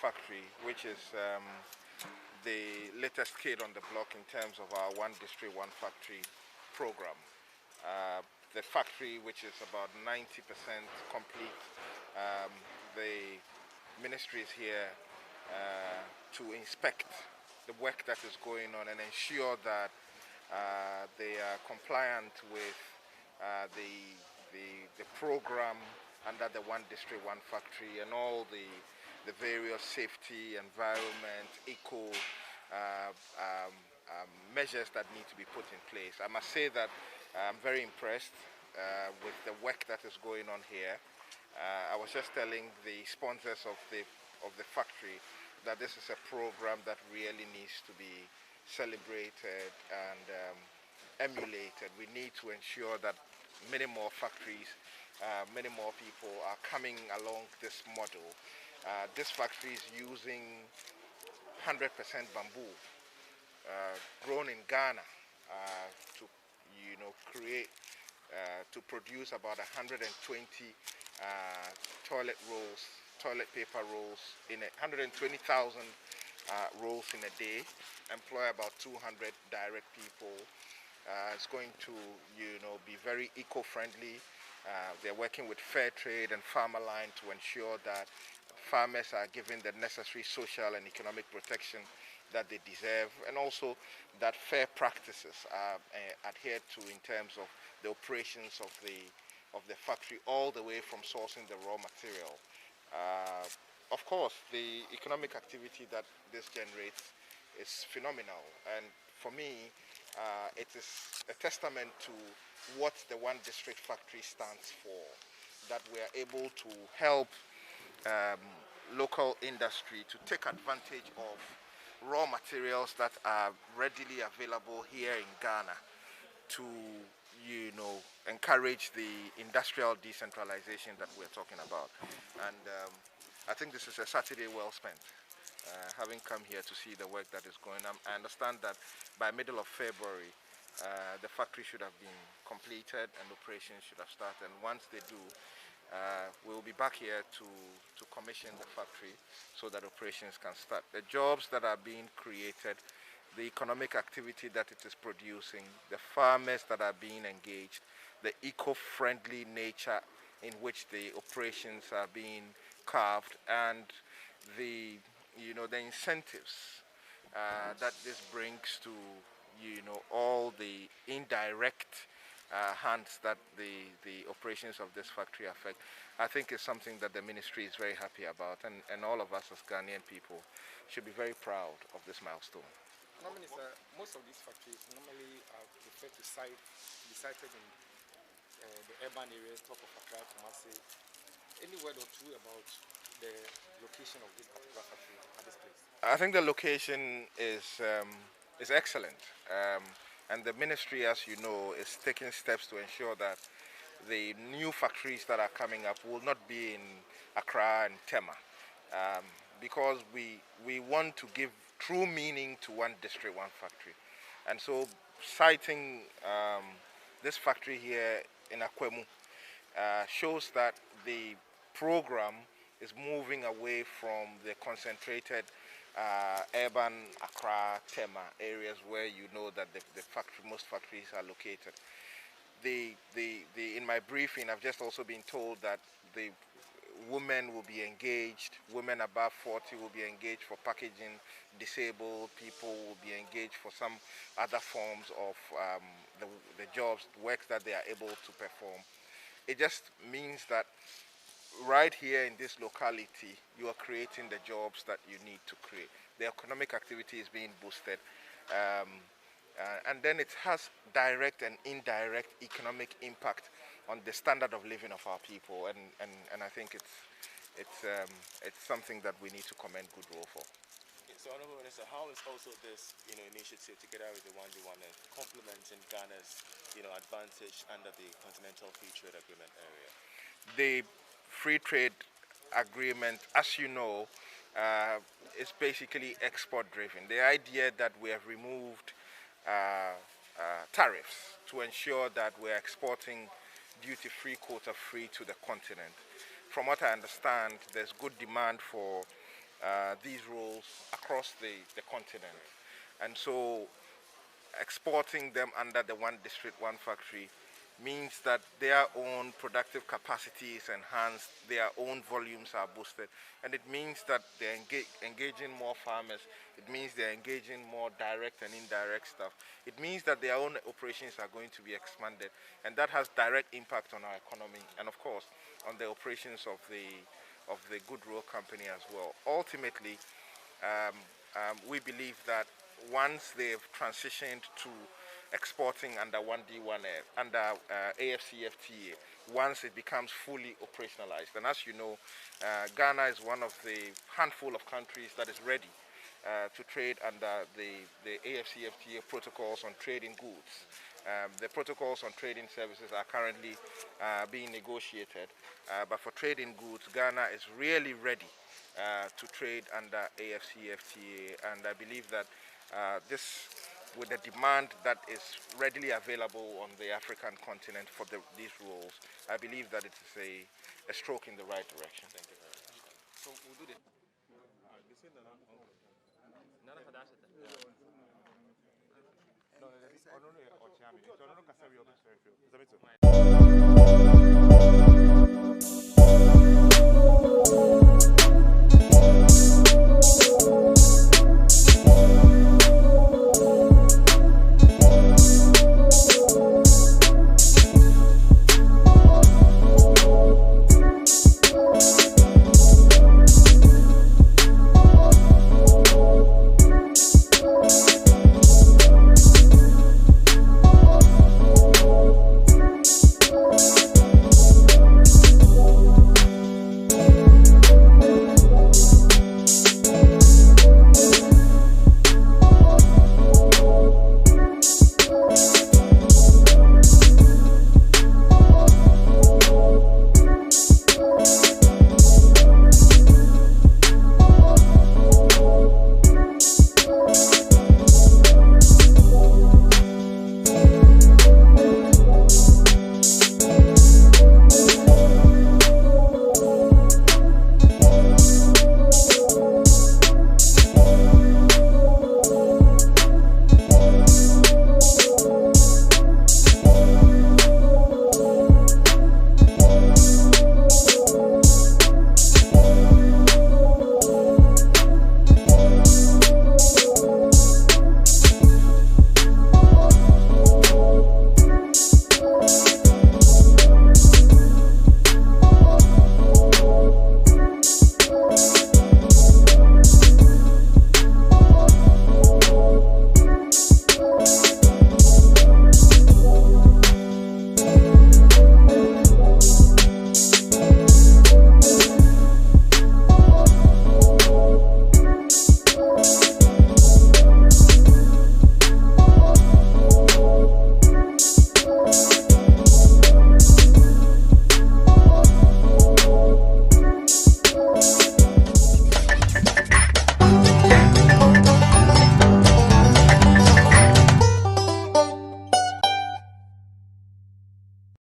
factory, which is the latest kid on the block in terms of our One District, One Factory program. The factory, which is about 90% complete, the ministry is here to inspect the work that is going on and ensure that they are compliant with the program under the One District, One Factory and all the various safety, environment, eco measures that need to be put in place. I must say that I'm very impressed with the work that is going on here. I was just telling the sponsors of the factory that this is a program that really needs to be celebrated and emulated. We need to ensure that many more factories, many more people are coming along this model. This factory is using 100% bamboo grown in Ghana to create to produce about 120 toilet paper rolls in 120,000 rolls in a day, employ about 200 direct people. It's going to be very eco-friendly. They're working with fair trade and farmer line to ensure that farmers are given the necessary social and economic protection that they deserve, and also that fair practices are adhered to in terms of the operations of the factory, all the way from sourcing the raw material. Of course, the economic activity that this generates is phenomenal, and for me, it is a testament to what the One District Factory stands for, that we are able to help local industry to take advantage of raw materials that are readily available here in Ghana to encourage the industrial decentralization that we're talking about. And I think this is a Saturday well spent, having come here to see the work that is going on. I understand that by middle of February the factory should have been completed and operations should have started, and once they do, we'll be back here to commission the factory so that operations can start. The jobs that are being created, the economic activity that it is producing, the farmers that are being engaged, the eco-friendly nature in which the operations are being carved, and the incentives that this brings to all the indirect hands that the operations of this factory affect, I think is something that the ministry is very happy about, and all of us as Ghanaian people should be very proud of this milestone. Minister, most of these factories normally prefer to be sited in the urban areas, top of Accra, Kumasi. Any word or two about the location of this particular factory at this place? I think the location is excellent. And the ministry, as you know, is taking steps to ensure that the new factories that are coming up will not be in Accra and Tema, because we want to give true meaning to One District, One Factory. And so citing this factory here in Akwemu shows that the program is moving away from the concentrated urban Accra, Tema areas where that most factories are located. In my briefing, I've just also been told that the women will be engaged, women above 40 will be engaged for packaging, disabled people will be engaged for some other forms of the jobs, work that they are able to perform. It just means that right here in this locality, you are creating the jobs that you need to create. The economic activity is being boosted, and then it has direct and indirect economic impact on the standard of living of our people, and I think it's something that we need to commend Goodwill for. So, Honourable Minister, how is also this initiative together with the 1D1 complementing Ghana's advantage under the Continental Free Trade Agreement area? The free trade agreement, as you know, is basically export driven. The idea that we have removed tariffs to ensure that we're exporting duty-free, quota-free to the continent. From what I understand, there's good demand for these roles across the continent. And so exporting them under the one district, one factory means that their own productive capacity is enhanced, their own volumes are boosted, and it means that they're engaging more farmers, it means they're engaging more direct and indirect stuff. It means that their own operations are going to be expanded, and that has direct impact on our economy and of course on the operations of the Goodwill Company as well. Ultimately, we believe that once they've transitioned to exporting under 1D1F, under AFCFTA, once it becomes fully operationalized. And as you know, Ghana is one of the handful of countries that is ready to trade under the AFCFTA protocols on trading goods. The protocols on trading services are currently being negotiated, but for trading goods, Ghana is really ready to trade under AFCFTA, and I believe that this, with the demand that is readily available on the African continent for these roles, I believe that it is a stroke in the right direction. Thank you very much. So we'll do the No,